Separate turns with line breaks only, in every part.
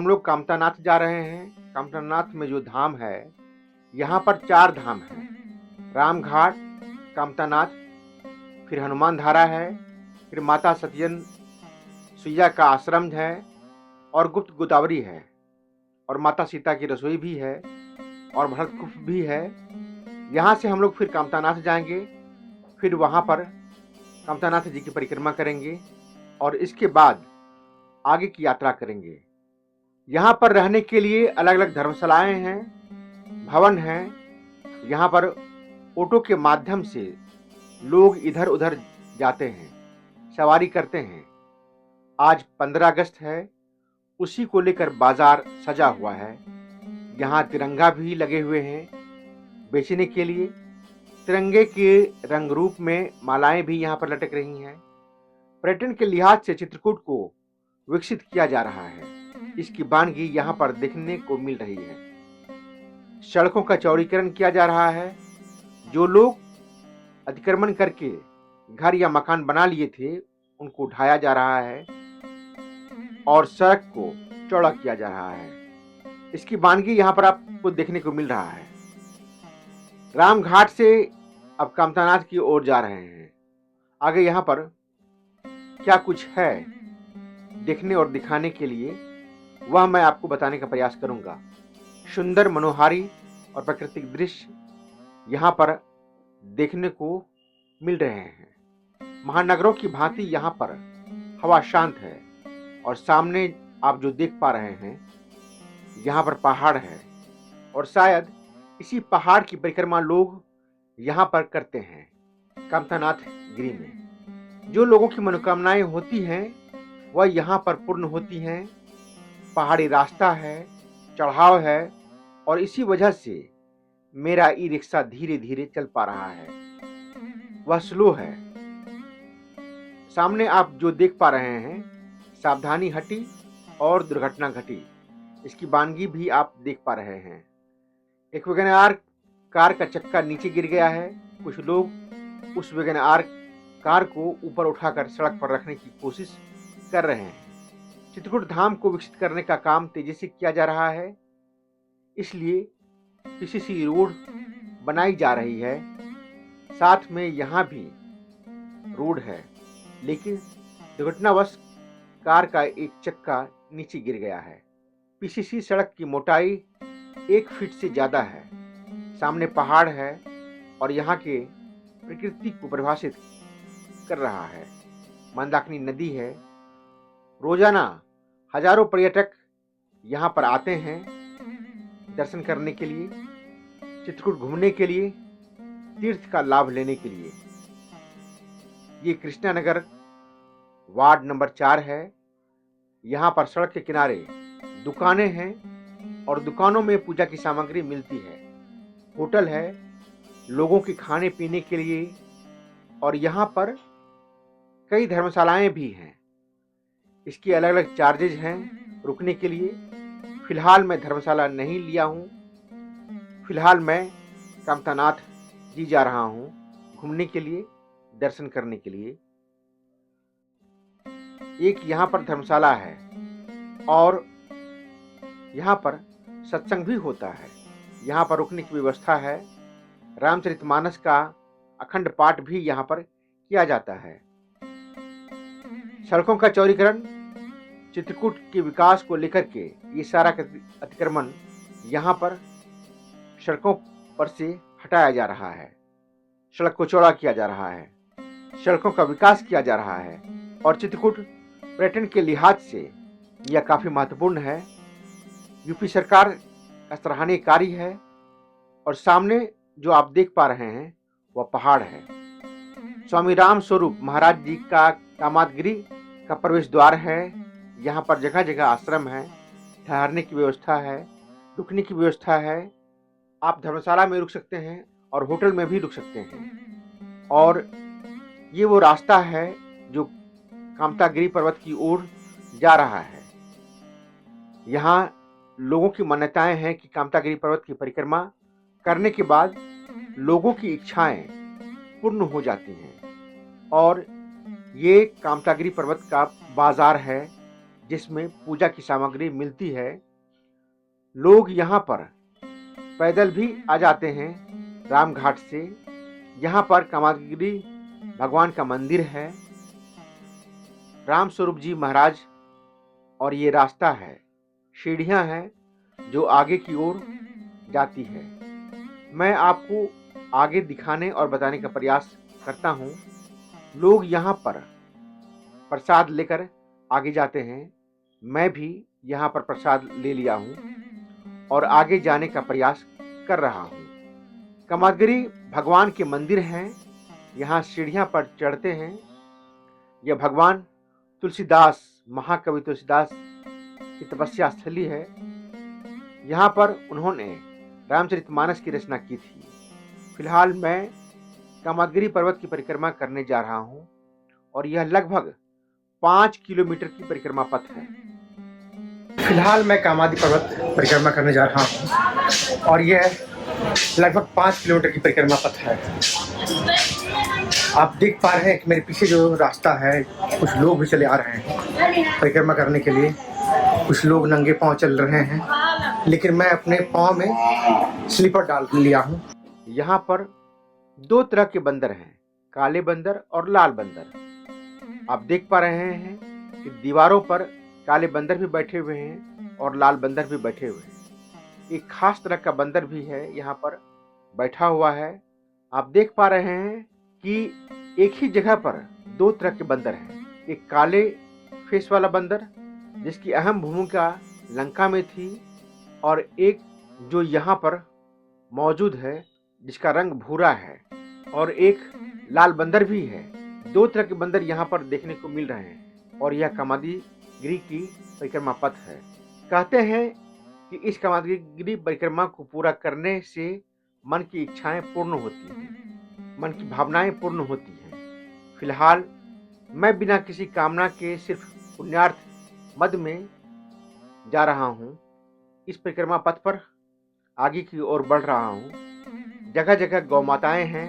हम लोग कामतानाथ जा रहे हैं। कामतानाथ में जो धाम है, यहाँ पर 4 धाम हैं। रामघाट, कामतानाथ, फिर हनुमान धारा है, फिर माता सत्यन सुइया का आश्रम है, और गुप्त गोदावरी है, और माता सीता की रसोई भी है, और भरत गुफा भी है। यहाँ से हम लोग फिर कामतानाथ जाएंगे, फिर वहाँ पर कामतानाथ जी की परिक्रमा करेंगे, और इसके बाद आगे की यात्रा करेंगे। यहाँ पर रहने के लिए अलग अलग धर्मशालाएं हैं, भवन हैं। यहाँ पर ऑटो के माध्यम से लोग इधर उधर जाते हैं, सवारी करते हैं। आज 15 अगस्त है, उसी को लेकर बाजार सजा हुआ है। यहाँ तिरंगा भी लगे हुए हैं बेचने के लिए। तिरंगे के रंग रूप में मालाएं भी यहाँ पर लटक रही हैं। पर्यटन के लिहाज से चित्रकूट को विकसित किया जा रहा है। इसकी वानगी यहाँ पर देखने को मिल रही है। सड़कों का चौड़ीकरण किया जा रहा है। जो लोग अतिक्रमण करके घर या मकान बना लिए थे, उनको ढाया जा रहा है और सड़क को चौड़ा किया जा रहा है। इसकी वानगी यहाँ पर आपको देखने को मिल रहा है। रामघाट से अब कामतानाथ की ओर जा रहे हैं। आगे यहाँ पर क्या कुछ है देखने और दिखाने के लिए, वह मैं आपको बताने का प्रयास करूंगा। सुंदर, मनोहारी और प्राकृतिक दृश्य यहाँ पर देखने को मिल रहे हैं। महानगरों की भांति यहाँ पर हवा शांत है, और सामने आप जो देख पा रहे हैं, यहाँ पर पहाड़ है, और शायद इसी पहाड़ की परिक्रमा लोग यहाँ पर करते हैं। कामतानाथ गिरी में जो लोगों की मनोकामनाएं होती हैं, वह यहाँ पर पूर्ण होती हैं। पहाड़ी रास्ता है, चढ़ाव है, और इसी वजह से मेरा ई रिक्शा धीरे धीरे चल पा रहा है। वह स्लो है। सामने आप जो देख पा रहे हैं, सावधानी हटी और दुर्घटना घटी। इसकी वानगी भी आप देख पा रहे हैं। एक वैगनआर कार का चक्का नीचे गिर गया है। कुछ लोग उस वैगनआर कार को ऊपर उठाकर सड़क पर रखने की कोशिश कर रहे हैं। चित्रकूट धाम को विकसित करने का काम तेजी से किया जा रहा है, इसलिए पीसीसी रोड बनाई जा रही है। साथ में यहाँ भी रोड है, लेकिन दुर्घटनावश कार का एक चक्का नीचे गिर गया है। पीसीसी सड़क की मोटाई 1 फीट से ज़्यादा है। सामने पहाड़ है और यहाँ के प्रकृति को परिभाषित कर रहा है। मंदाकिनी नदी है। रोजाना हजारों पर्यटक यहाँ पर आते हैं दर्शन करने के लिए, चित्रकूट घूमने के लिए, तीर्थ का लाभ लेने के लिए। ये कृष्णा नगर वार्ड नंबर 4 है। यहाँ पर सड़क के किनारे दुकानें हैं, और दुकानों में पूजा की सामग्री मिलती है। होटल है लोगों के खाने पीने के लिए, और यहाँ पर कई धर्मशालाएं भी हैं। इसकी अलग अलग चार्जेज हैं रुकने के लिए। फिलहाल मैं धर्मशाला नहीं लिया हूँ। फिलहाल मैं कामतानाथ जी जा रहा हूँ घूमने के लिए, दर्शन करने के लिए। एक यहाँ पर धर्मशाला है, और यहाँ पर सत्संग भी होता है। यहाँ पर रुकने की व्यवस्था है। रामचरितमानस का अखंड पाठ भी यहाँ पर किया जाता है। सड़कों का चौड़ीकरण, चित्रकूट के विकास को लेकर के ये सारा अतिक्रमण यहाँ पर सड़कों पर से हटाया जा रहा है। सड़क को चौड़ा किया जा रहा है, सड़कों का विकास किया जा रहा है, और चित्रकूट पर्यटन के लिहाज से यह काफ़ी महत्वपूर्ण है। यूपी सरकार का सराहनीय कार्य है, और सामने जो आप देख पा रहे हैं वह पहाड़ है। स्वामी राम स्वरूप महाराज जी का कामातगिरी का प्रवेश द्वार है। यहाँ पर जगह जगह आश्रम है, ठहरने की व्यवस्था है, रुकने की व्यवस्था है। आप धर्मशाला में रुक सकते हैं और होटल में भी रुक सकते हैं। और ये वो रास्ता है जो कामतागिरी पर्वत की ओर जा रहा है। यहाँ लोगों की मान्यताएं हैं कि कामतागिरी पर्वत की परिक्रमा करने के बाद लोगों की इच्छाएं पूर्ण हो जाती हैं। और ये कामतागिरी पर्वत का बाजार है, जिसमें पूजा की सामग्री मिलती है। लोग यहाँ पर पैदल भी आ जाते हैं रामघाट से। यहाँ पर कामादगिरी भगवान का मंदिर है, राम स्वरूप जी महाराज, और ये रास्ता है, सीढ़ियाँ हैं जो आगे की ओर जाती है। मैं आपको आगे दिखाने और बताने का प्रयास करता हूँ। लोग यहाँ पर प्रसाद लेकर आगे जाते हैं। मैं भी यहाँ पर प्रसाद ले लिया हूँ और आगे जाने का प्रयास कर रहा हूँ। कामादगिरी भगवान के मंदिर हैं, यहाँ सीढ़ियाँ पर चढ़ते हैं। यह भगवान तुलसीदास, महाकवि तुलसीदास की तपस्या स्थली है। यहाँ पर उन्होंने रामचरितमानस की रचना की थी। फिलहाल मैं कामादगिरी पर्वत की परिक्रमा करने जा रहा हूँ और यह लगभग 5 किलोमीटर की परिक्रमा पथ है। फिलहाल मैं कामादगिरी पर्वत परिक्रमा करने जा रहा हूँ और यह लगभग 5 किलोमीटर की परिक्रमा पथ है। आप देख पा रहे हैं कि मेरे पीछे जो रास्ता है, कुछ लोग भी चले आ रहे हैं परिक्रमा करने के लिए। कुछ लोग नंगे पांव चल रहे हैं, लेकिन मैं अपने पांव में स्लीपर डाल लिया हूँ। यहाँ पर 2 तरह के बंदर हैं, काले बंदर और लाल बंदर। आप देख पा रहे हैं कि दीवारों पर काले बंदर भी बैठे हुए हैं और लाल बंदर भी बैठे हुए हैं। एक खास तरह का बंदर भी है यहाँ पर बैठा हुआ है। आप देख पा रहे हैं कि एक ही जगह पर 2 तरह के बंदर हैं। एक काले फेस वाला बंदर जिसकी अहम भूमिका लंका में थी, और एक जो यहाँ पर मौजूद है जिसका रंग भूरा है, और एक लाल बंदर भी है। 2 तरह के बंदर यहाँ पर देखने को मिल रहे हैं और यह कामादगिरी की परिक्रमा पथ है। कहते हैं कि इस कामादगिरी परिक्रमा को पूरा करने से मन की इच्छाएं पूर्ण होती हैं, मन की भावनाएं पूर्ण होती हैं। फिलहाल मैं बिना किसी कामना के सिर्फ पुण्यार्थ मद में जा रहा हूँ। इस परिक्रमा पथ पर आगे की ओर बढ़ रहा हूँ। जगह जगह गौ माताएं हैं,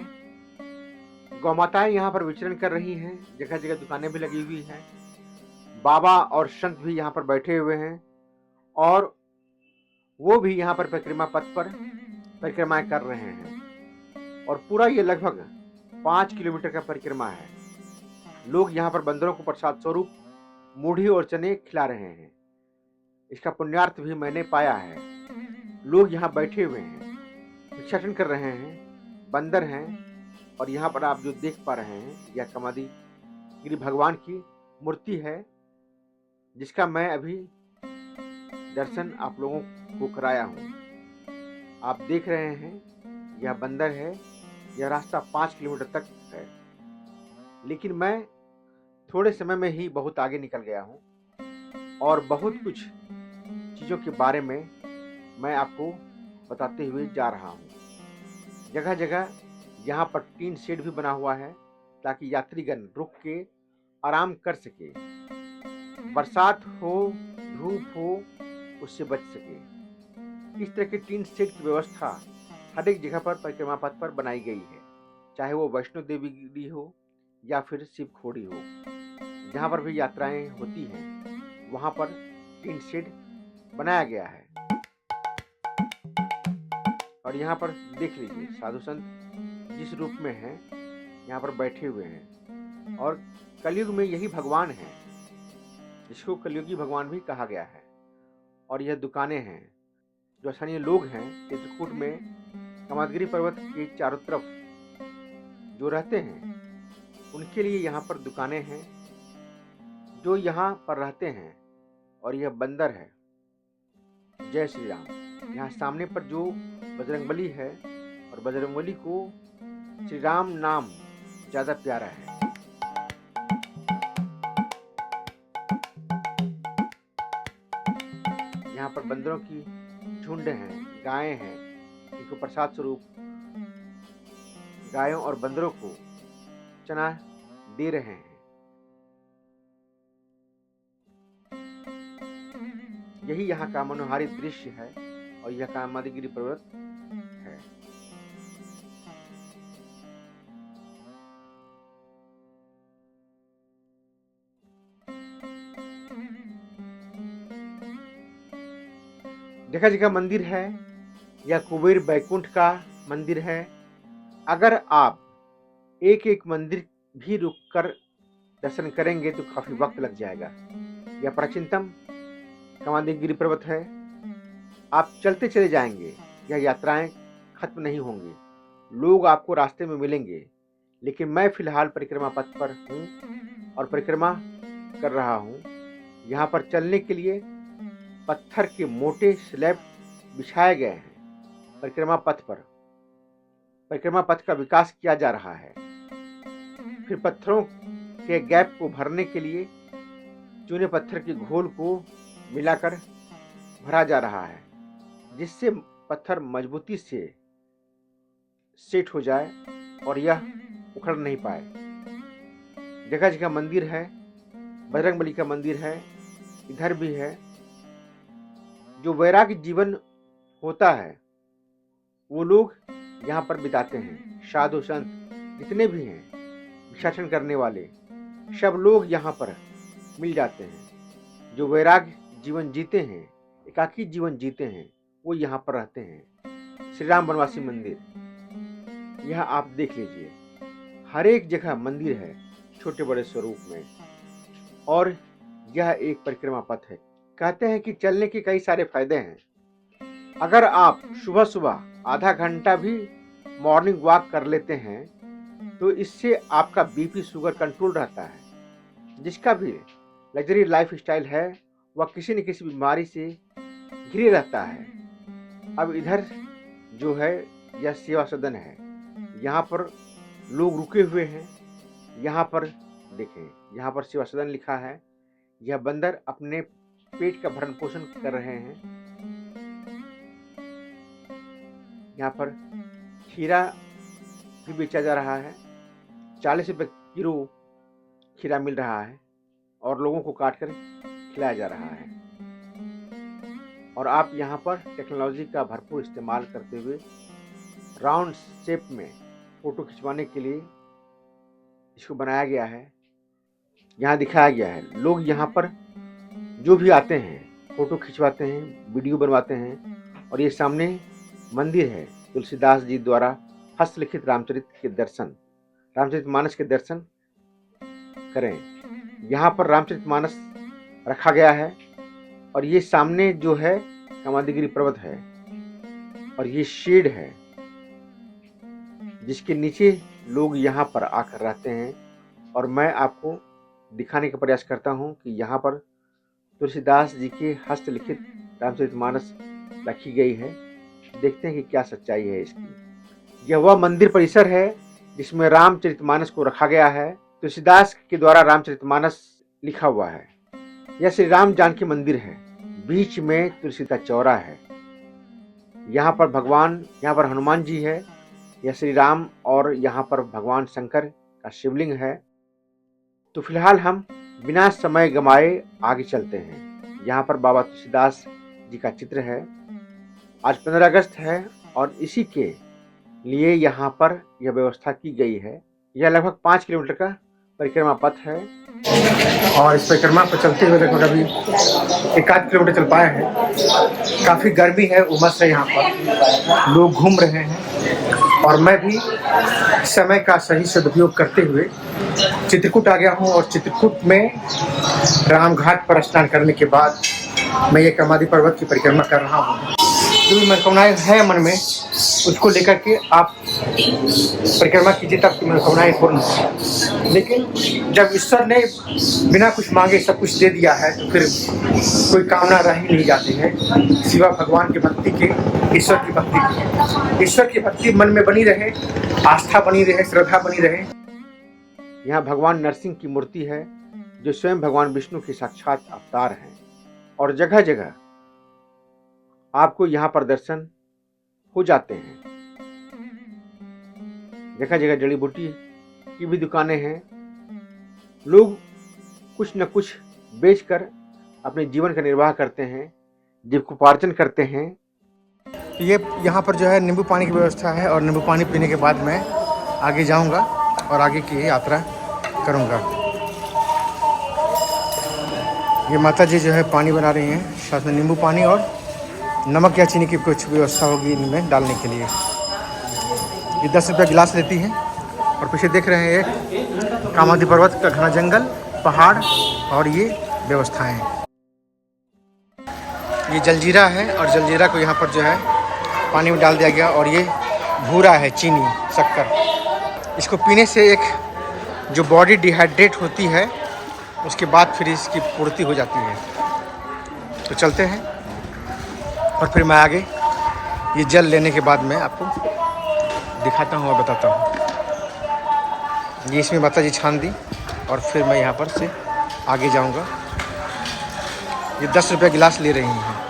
गौ माताएं यहाँ पर विचरण कर रही हैं। जगह जगह दुकानें भी लगी हुई हैं। बाबा और संत भी यहाँ पर बैठे हुए हैं और वो भी यहाँ पर परिक्रमा पथ पर परिक्रमाएं कर रहे हैं। और पूरा ये लगभग 5 किलोमीटर का परिक्रमा है। लोग यहाँ पर बंदरों को प्रसाद स्वरूप मूढ़ी और चने खिला रहे हैं। इसका पुण्यार्थ भी मैंने पाया है। लोग यहाँ बैठे हुए हैं, भिक्षाटन कर रहे हैं, बंदर हैं। और यहाँ पर आप जो देख पा रहे हैं, यह कामादगिरी भगवान की मूर्ति है जिसका मैं अभी दर्शन आप लोगों को कराया हूँ। आप देख रहे हैं यह बंदर है। यह रास्ता 5 किलोमीटर तक है, लेकिन मैं थोड़े समय में ही बहुत आगे निकल गया हूँ और बहुत कुछ चीज़ों के बारे में मैं आपको बताते हुए जा रहा हूँ। जगह जगह यहाँ पर टीन शेड भी बना हुआ है ताकि यात्रीगण रुक के आराम कर सके, बरसात हो, धूप हो, उससे बच सके। इस तरह के टीन शेड की व्यवस्था हर एक जगह पर परिक्रमा पथ पर बनाई गई है, चाहे वो वैष्णो देवी हो या फिर शिव खोड़ी हो। जहाँ पर भी यात्राएं होती हैं वहाँ पर टीन शेड बनाया गया है। और यहाँ पर देख लीजिए साधु संत जिस रूप में हैं यहाँ पर बैठे हुए हैं। और कलयुग में यही भगवान है जिसको कलयुगी भगवान भी कहा गया है। और यह दुकानें हैं। जो स्थानीय लोग हैं चित्रकूट में कामादगिरी पर्वत के चारों तरफ जो रहते हैं उनके लिए यहाँ पर दुकानें हैं जो यहाँ पर रहते हैं। और यह बंदर है। जय श्री राम। यहाँ सामने पर जो बजरंगबली है, और बजरंगबली को श्री राम नाम ज्यादा प्यारा है। यहाँ पर बंदरों की झुंड हैं, गायें हैं, इनको प्रसाद स्वरूप गायों और बंदरों को चना दे रहे हैं। यही यहाँ का मनोहारी दृश्य है और यह कामादगिरी पर्वत है। जगह जगह मंदिर है। यह कुबेर बैकुंठ का मंदिर है। अगर आप एक एक मंदिर भी रुककर दर्शन करेंगे तो काफी वक्त लग जाएगा। यह प्राचीनतम कामादगिरि पर्वत है। आप चलते चले जाएंगे, यह यात्राएं खत्म नहीं होंगी। लोग आपको रास्ते में मिलेंगे, लेकिन मैं फिलहाल परिक्रमा पथ पर हूँ और परिक्रमा कर रहा हूँ। यहाँ पर चलने के लिए पत्थर के मोटे स्लैब बिछाए गए हैं। परिक्रमा पथ का विकास किया जा रहा है। फिर पत्थरों के गैप को भरने के लिए चूने पत्थर के घोल को मिलाकर भरा जा रहा है, जिससे पत्थर मजबूती से सेट हो जाए और यह उखड़ नहीं पाए। जगह जगह मंदिर है। बजरंगबली का मंदिर है, इधर भी है। जो वैराग्य जीवन होता है वो लोग यहाँ पर बिताते हैं। साधु संत जितने भी हैं, भिक्षाटन करने वाले, सब लोग यहाँ पर मिल जाते हैं। जो वैराग्य जीवन जीते हैं, एकाकी जीवन जीते हैं, वो यहाँ पर रहते हैं। श्री राम बनवासी मंदिर, यह आप देख लीजिए। हर एक जगह मंदिर है, छोटे बड़े स्वरूप में। और यह एक परिक्रमा पथ है। कहते हैं कि चलने के कई सारे फायदे हैं। अगर आप सुबह सुबह आधा घंटा भी मॉर्निंग वॉक कर लेते हैं तो इससे आपका बीपी शुगर कंट्रोल रहता है। जिसका भी लग्जरी लाइफ स्टाइल है वह किसी न किसी बीमारी से घिरे रहता है। अब इधर जो है यह सेवा सदन है। यहाँ पर लोग रुके हुए हैं। यहाँ पर देखें, यहाँ पर सेवा सदन लिखा है। यह बंदर अपने पेट का भरण पोषण कर रहे हैं। यहाँ पर खीरा भी बेचा जा रहा है। 40 रुपये किलो खीरा मिल रहा है और लोगों को काट कर खिलाया जा रहा है। और आप यहाँ पर टेक्नोलॉजी का भरपूर इस्तेमाल करते हुए राउंड शेप में फोटो खिंचवाने के लिए इसको बनाया गया है। यहाँ दिखाया गया है। लोग यहाँ पर जो भी आते हैं फोटो खिंचवाते हैं, वीडियो बनवाते हैं। और ये सामने मंदिर है। तुलसीदास जी द्वारा हस्तलिखित रामचरितमानस के दर्शन करें। यहाँ पर रामचरितमानस रखा गया है। और ये सामने जो है कामादगिरि पर्वत है और ये शेड है जिसके नीचे लोग यहाँ पर आकर रहते हैं। और मैं आपको दिखाने का प्रयास करता हूँ कि यहाँ पर तुलसीदास जी के हस्तलिखित रामचरितमानस रखी गई है। देखते हैं कि क्या सच्चाई है इसकी। यह वह मंदिर परिसर है जिसमें रामचरितमानस को रखा गया है। तुलसीदास के द्वारा रामचरितमानस लिखा हुआ है। यह श्री राम जानकी मंदिर है। बीच में तुलसी का चौरा है। यहाँ पर हनुमान जी है। यह श्री राम और यहाँ पर भगवान शंकर का शिवलिंग है। तो फिलहाल हम बिना समय गंवाए आगे चलते हैं। यहाँ पर बाबा तुलसीदास जी का चित्र है। आज 15 अगस्त है और इसी के लिए यहाँ पर यह व्यवस्था की गई है। यह लगभग 5 किलोमीटर का परिक्रमा पथ है और इस परिक्रमा पर चलते हुए लगभग अभी 1 किलोमीटर चल पाए हैं। काफ़ी गर्मी है, उमस है। यहाँ पर लोग घूम रहे हैं और मैं भी समय का सही सदुपयोग करते हुए चित्रकूट आ गया हूँ। और चित्रकूट में रामघाट पर स्नान करने के बाद मैं ये कामादगिरि पर्वत की परिक्रमा कर रहा हूँ। जो भी मनोकामनाएं हैं मन में उसको लेकर के आप परिक्रमा कीजिए, तब की मनोकामनाएं पूर्ण हों। लेकिन जब ईश्वर ने बिना कुछ मांगे सब कुछ दे दिया है तो फिर कोई कामना रह ही नहीं जाती है सिवा भगवान की भक्ति के, ईश्वर की भक्ति की। ईश्वर की भक्ति मन में बनी रहे, आस्था बनी रहे, श्रद्धा बनी रहे। यहाँ भगवान नरसिंह की मूर्ति है जो स्वयं भगवान विष्णु के साक्षात अवतार हैं। और जगह जगह आपको यहाँ पर दर्शन हो जाते हैं। जगह जगह जड़ी बूटी की भी दुकानें हैं। लोग कुछ न कुछ बेचकर अपने जीवन का निर्वाह करते हैं, जीविकोपार्जन करते हैं। ये यहाँ पर जो है नींबू पानी की व्यवस्था है और नींबू पानी पीने के बाद मैं आगे जाऊँगा और आगे की यात्रा करूँगा। ये माता जी जो है पानी बना रही हैं, साथ में नींबू पानी और
नमक या चीनी की कुछ व्यवस्था होगी इनमें डालने के लिए। ये 10 रुपये गिलास लेती हैं। और पीछे देख रहे हैं एक कामादी पर्वत का घना जंगल, पहाड़ और ये व्यवस्थाएं। ये जलजीरा है और जलजीरा को यहाँ पर जो है पानी में डाल दिया गया और ये भूरा है, चीनी शक्कर। इसको पीने से एक जो बॉडी डिहाइड्रेट होती है उसके बाद फिर इसकी पूर्ति हो जाती है। तो चलते हैं और फिर मैं आगे ये जल लेने के बाद मैं आपको दिखाता हूँ और बताता हूँ। ये इसमें माता जी छान दी और फिर मैं यहाँ पर से आगे जाऊँगा। ये 10 रुपये गिलास ले रही हैं।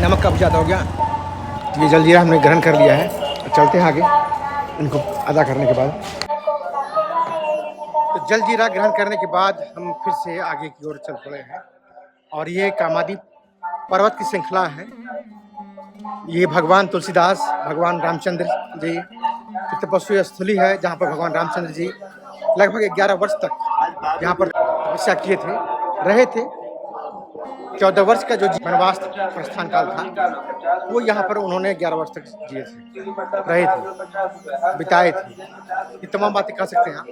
नमक कब ज़्यादा हो गया तो ये जलजीरा हमने ग्रहण कर लिया है। तो चलते हैं आगे इनको अदा करने के बाद। तो जलजीरा ग्रहण करने के बाद हम फिर से आगे की ओर चल पड़े हैं और ये कामादी पर्वत की श्रृंखला है। ये भगवान तुलसीदास, भगवान रामचंद्र जी की तपस्वी स्थली है जहाँ पर भगवान रामचंद्र जी लगभग 11 वर्ष तक यहाँ पर तपस्या किए थे, रहे थे। 14 वर्ष का जो वनवास प्रस्थान काल था वो यहाँ पर उन्होंने 11 वर्ष तक जिए थे, रहे थे, बिताए थे। ये तमाम बातें कह सकते हैं आप।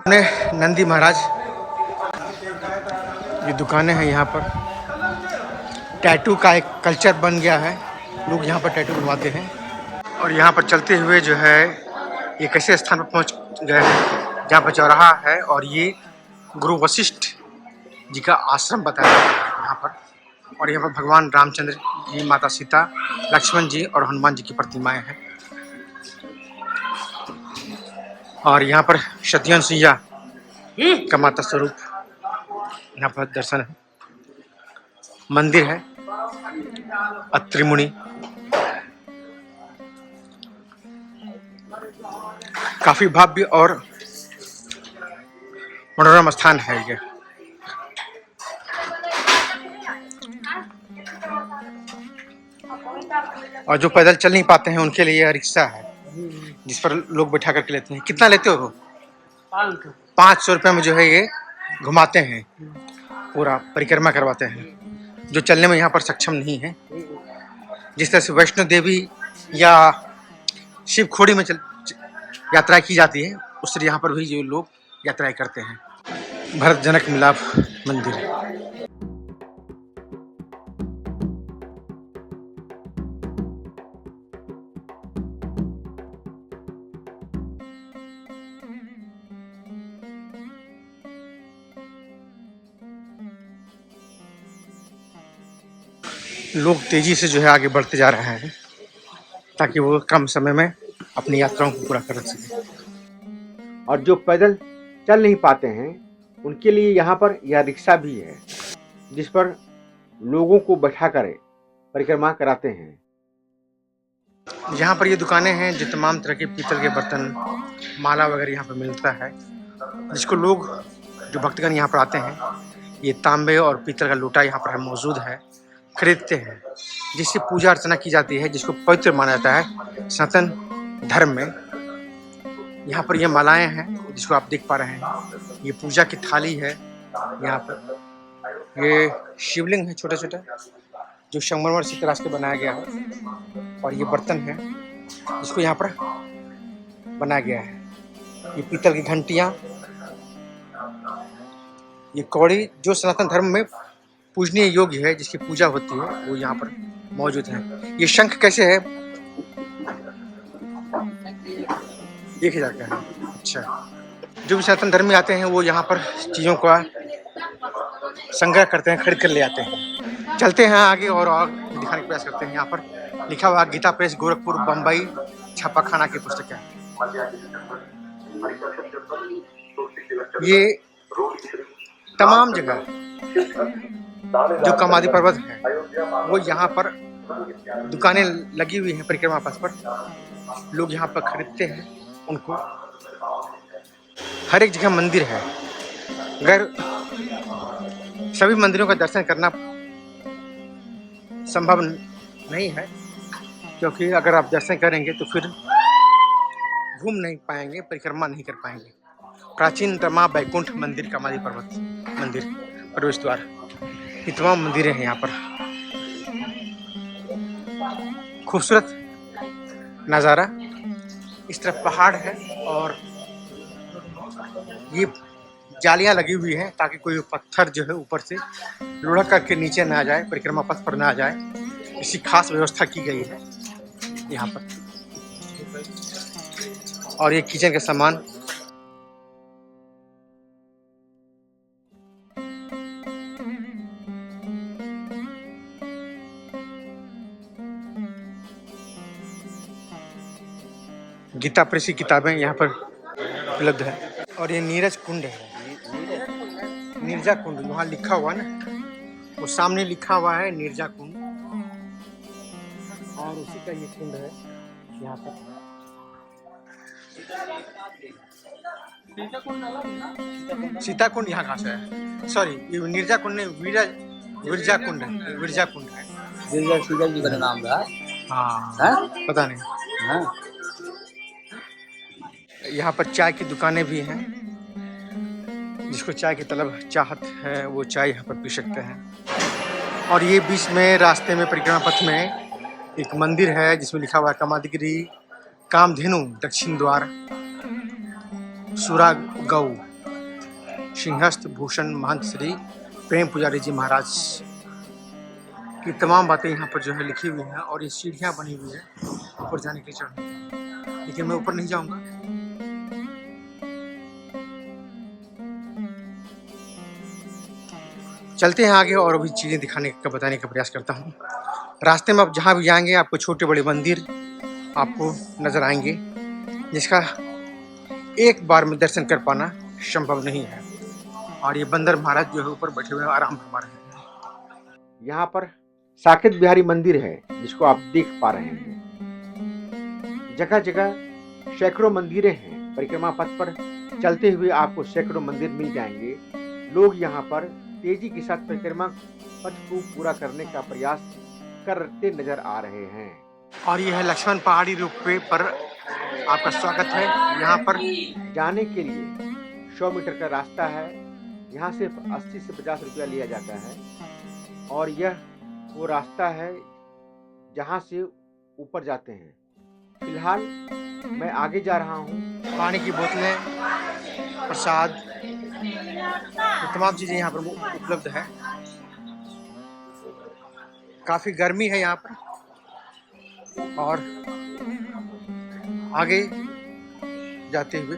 उन्हें नंदी महाराज, ये दुकानें हैं यहाँ पर। टैटू का एक कल्चर बन गया है, लोग यहाँ पर टैटू बनवाते हैं। और यहाँ पर चलते हुए जो है ये कैसे स्थान पर पहुँच गए हैं जहाँ पर चौराहा है और ये गुरु वशिष्ठ जी का आश्रम बताया है यहाँ पर। और यहाँ पर भगवान रामचंद्र जी, माता सीता, लक्ष्मण जी और हनुमान जी की प्रतिमाएं हैं। और यहाँ पर शतयन सिंह का माता स्वरूप यहाँ पर दर्शन है। मंदिर है अत्रि मुनि। काफी भव्य और मनोरम स्थान है ये। और जो पैदल चल नहीं पाते हैं उनके लिए रिक्शा है जिस पर लोग बैठा करके लेते हैं। कितना लेते हो? 500 रुपये में जो है ये घुमाते हैं, पूरा परिक्रमा करवाते हैं। जो चलने में यहाँ पर सक्षम नहीं है, जिस तरह से वैष्णो देवी या शिव खोड़ी में यात्रा की जाती है, उस तरह यहाँ पर भी जो लोग यात्राएं करते हैं। भरत जनक मिलाप मंदिर। लोग तेजी से जो है आगे बढ़ते जा रहे हैं ताकि वो कम समय में अपनी यात्राओं को पूरा कर सकें।
और जो पैदल चल नहीं पाते हैं उनके लिए यहाँ पर यह रिक्शा भी है जिस पर लोगों को बैठा कर परिक्रमा कराते हैं।
यहाँ पर ये दुकानें हैं जो तमाम तरह के पीतल के बर्तन, माला वगैरह यहाँ पर मिलता है, जिसको लोग जो भक्तगण यहाँ पर आते हैं ये तांबे और पीतल का लोटा यहाँ पर मौजूद है, खरीदते हैं, जिससे पूजा अर्चना की जाती है, जिसको पवित्र माना जाता है सनातन धर्म में। यहाँ पर ये मालाएं हैं जिसको आप देख पा रहे हैं। ये पूजा की थाली है। यहाँ पर ये शिवलिंग है छोटे छोटे जो संगमरमर से तराश के बनाया गया है। और ये बर्तन है जिसको यहाँ पर बनाया गया है। ये पीतल की घंटियाँ, ये कौड़ी जो सनातन धर्म में पूजनीय योग्य है, जिसकी पूजा होती है, वो यहाँ पर मौजूद है। ये शंख कैसे है? 1000 का है। अच्छा, जो भी सनातन धर्म में आते हैं वो यहाँ पर चीज़ों का संग्रह करते हैं, खरीद कर ले आते हैं। चलते हैं आगे और दिखाने का प्रयास करते हैं। यहाँ पर लिखा हुआ गीता प्रेस गोरखपुर बम्बई छापाखाना की पुस्तक है। ये तमाम जगह जो कामादी पर्वत है वो यहाँ पर दुकानें लगी हुई हैं परिक्रमा पथ पर। लोग यहाँ पर खरीदते हैं उनको। हर एक जगह मंदिर है। अगर सभी मंदिरों का दर्शन करना संभव नहीं है, क्योंकि अगर आप दर्शन करेंगे तो फिर घूम नहीं पाएंगे, परिक्रमा नहीं कर पाएंगे। प्राचीनतम बैकुंठ मंदिर, कामादि पर्वत मंदिर, प्रवेश द्वार, ये तमाम मंदिरें हैं यहाँ पर। खूबसूरत नज़ारा। इस तरफ पहाड़ है और ये जालियां लगी हुई हैं ताकि कोई पत्थर जो है ऊपर से लुढ़क करके नीचे ना आ जाए, परिक्रमा पथ पर ना आ जाए। इसी खास व्यवस्था की गई है यहाँ पर। और ये किचन का सामान, गीता प्रेस की किताबें यहाँ पर उपलब्ध है। और ये नीरज कुंड है, नीरजा कुंड वहाँ लिखा हुआ ना, वो सामने लिखा हुआ है नीरजा कुंड, और उसी का ये कुंड है यहाँ पर। सीता कुंड यहाँ कहाँ से है? सॉरी, ये नीरजा कुंड नहीं, विरजा कुंड है, विरजा कुंड है।
सीता जी का नाम था।
हाँ, पता नहीं।
हाँ।
यहाँ पर चाय की दुकानें भी हैं, जिसको चाय की तलब चाहत है वो चाय यहाँ पर पी सकते हैं। और ये बीच में रास्ते में परिक्रमा पथ में एक मंदिर है जिसमें लिखा हुआ है कामादिगिरी कामधेनु दक्षिण द्वार सुरा गौ सिंहस्थ भूषण महंत श्री प्रेम पुजारी जी महाराज की तमाम बातें यहाँ पर जो है लिखी हुई हैं। और ये सीढ़ियाँ बनी हुई है ऊपर जाने के लिए, चढ़ने, लेकिन मैं ऊपर नहीं जाऊँगा। चलते हैं आगे और भी चीज़ें दिखाने का, बताने का प्रयास करता हूँ। रास्ते में आप जहाँ भी जाएंगे आपको छोटे बड़े मंदिर आपको नज़र आएंगे, जिसका एक बार में दर्शन कर पाना संभव नहीं है। और ये बंदर महाराज जो है ऊपर बैठे हुए आराम फरमा रहे हैं।
यहाँ पर साकेत बिहारी मंदिर है जिसको आप देख पा रहे हैं। जगह जगह सैकड़ों मंदिरें हैं। परिक्रमा पथ पर चलते हुए आपको सैकड़ों मंदिर मिल जाएंगे। लोग यहाँ पर तेजी के साथ परिक्रमा पथ को पूरा करने का प्रयास करते नजर आ रहे हैं।
और यह है लक्ष्मण पहाड़ी रोपवे पर आपका स्वागत है। यहाँ पर
जाने के लिए 100 मीटर का रास्ता है। यहाँ से 80 से 50 रुपया लिया जाता है। और यह वो रास्ता है जहाँ से ऊपर जाते हैं। फिलहाल मैं आगे जा रहा हूँ।
पानी की बोतलें, प्रसाद, ये तमाम चीज़ें यहाँ पर उपलब्ध है। काफ़ी गर्मी है यहाँ पर। और आगे जाते हुए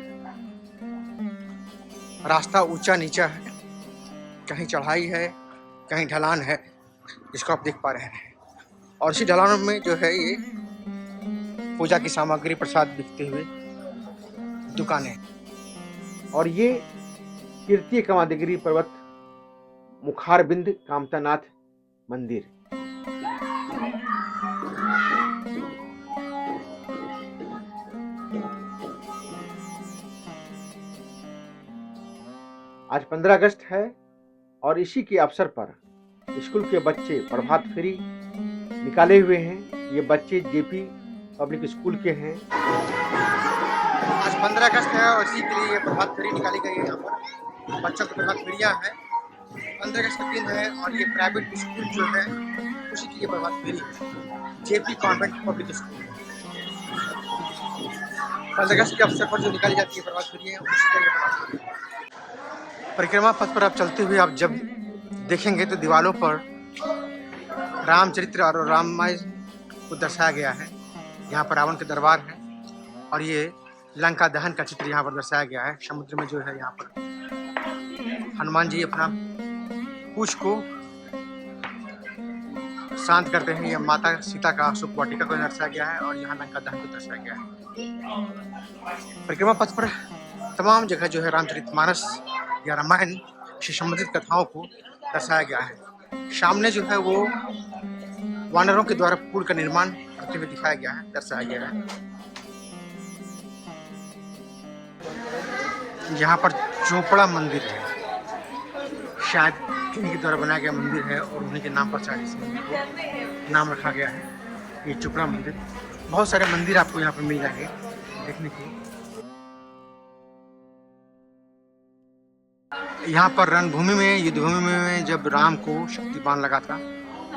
रास्ता ऊंचा नीचा है, कहीं चढ़ाई है कहीं ढलान है, जिसको आप देख पा रहे हैं। और इसी ढलानों में जो है ये पूजा की सामग्री, प्रसाद बिकते हुए दुकानें।
और ये कीर्ति कामादिगिरी पर्वत मुखारबिंद कामतानाथ मंदिर। आज 15 अगस्त है और इसी के अवसर पर स्कूल के बच्चे प्रभात फेरी निकाले हुए हैं। ये बच्चे जेपी पब्लिक स्कूल के हैं।
आज 15 अगस्त है और इसी के लिए ये प्रभात फेरी निकाली गई है। यहाँ पर बच्चों की प्रभात फेरियाँ हैं। 15 अगस्त का दिन है और ये प्राइवेट स्कूल जो है उसी की ये प्रभात फेरी है, जेपी कॉन्वेंट पब्लिक स्कूल। 15 अगस्त के अवसर पर जो निकाली जाती है प्रभात फेरी है, उसी का ये प्रभात फेरी है। परिक्रमा पथ पर आप चलते हुए आप जब देखेंगे तो दीवारों पर रामचरित्र और रामायण को दर्शाया गया है। यहाँ पर रावण के दरबार है और ये लंका दहन का चित्र यहाँ पर दर्शाया गया है। समुद्र में जो है यहाँ पर हनुमान जी अपना पूछ को शांत करते हैं। यह माता सीता का सुख वाटिका को दर्शाया गया है और यहाँ लंका दहन को दर्शाया गया है। परिक्रमा पथ पर तमाम जगह जो है रामचरितमानस या रामायण से संबंधित कथाओं को दर्शाया गया है। सामने जो है वो वानरों के द्वारा पुल का निर्माण करते हुए दिखाया गया है, दर्शाया गया है। यहाँ पर चोपड़ा मंदिर है, शायद किन्हीं के द्वारा बनाया गया मंदिर है और उन्हीं के नाम पर शायद इस मंदिर को नाम रखा गया है। ये चोपड़ा मंदिर। बहुत सारे मंदिर आपको यहाँ पर मिल जाएंगे देखने की। यहाँ पर रणभूमि में, युद्धभूमि में जब राम को शक्ति बाण लगा था,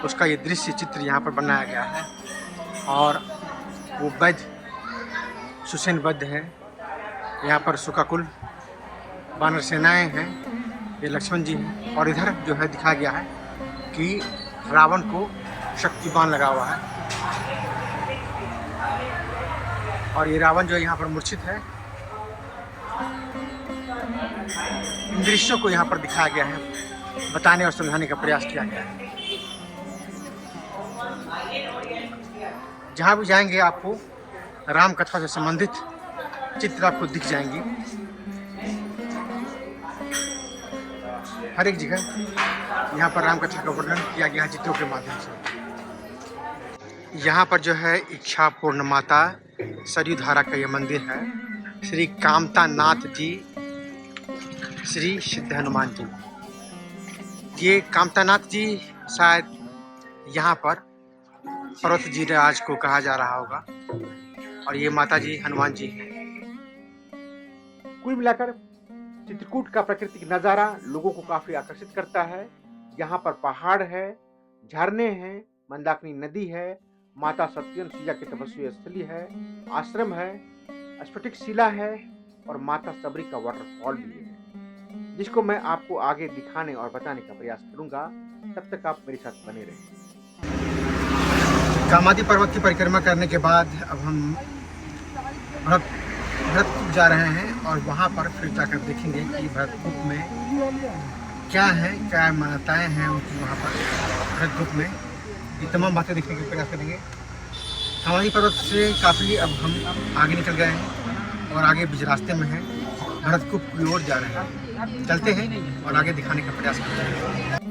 उसका ये दृश्य चित्र यहाँ पर बनाया गया है। और वो वैद्य सुसेन वैद्य है, यहाँ पर सुकाकुल वानर सेनाएं हैं, ये लक्ष्मण जी हैं। और इधर जो है दिखाया गया है कि रावण को शक्ति बाण लगा हुआ है और ये रावण जो यहाँ पर मूर्छित है। इन दृश्यों को यहाँ पर दिखाया गया है, बताने और समझाने का प्रयास किया गया है। जहाँ भी जाएंगे आपको राम कथा से संबंधित चित्र आपको दिख जाएंगी। हर एक जगह यहाँ पर राम कथा का वर्णन किया गया है चित्रों के माध्यम से। यहाँ पर जो है इच्छा पूर्ण माता सरयू धारा का ये मंदिर है। श्री कामता नाथ जी, श्री सिद्ध हनुमान जी। ये कामता नाथ जी शायद यहाँ पर पर्वत जी राज को कहा जा रहा होगा और ये माता जी हनुमान जी हैं।
कुल मिलाकर चित्रकूट का प्राकृतिक नज़ारा लोगों को काफी आकर्षित करता है। यहाँ पर पहाड़ है, झरने हैं, मंदाकिनी नदी है, माता सत्यन सुजा की तपस्वी स्थली है, आश्रम है, स्फटिक शिला है और माता सबरी का वाटरफॉल भी है, जिसको मैं आपको आगे दिखाने और बताने का प्रयास करूंगा। तब तक आप मेरे साथ बने रहें।
कामादि पर्वत की परिक्रमा करने के बाद अब हम भरतकूप जा रहे हैं और वहाँ पर फिर जाकर देखेंगे कि भरतकूप में क्या है, क्या मान्यताएं हैं उनकी। वहाँ पर भरतकूप में ये तमाम बातें देखने का प्रयास करेंगे। कामादि पर्वत से काफ़ी अब हम आगे निकल गए हैं और आगे बीच रास्ते में हैं, भरतकूप की ओर जा रहे हैं। चलते हैं और आगे दिखाने का प्रयास करते हैं।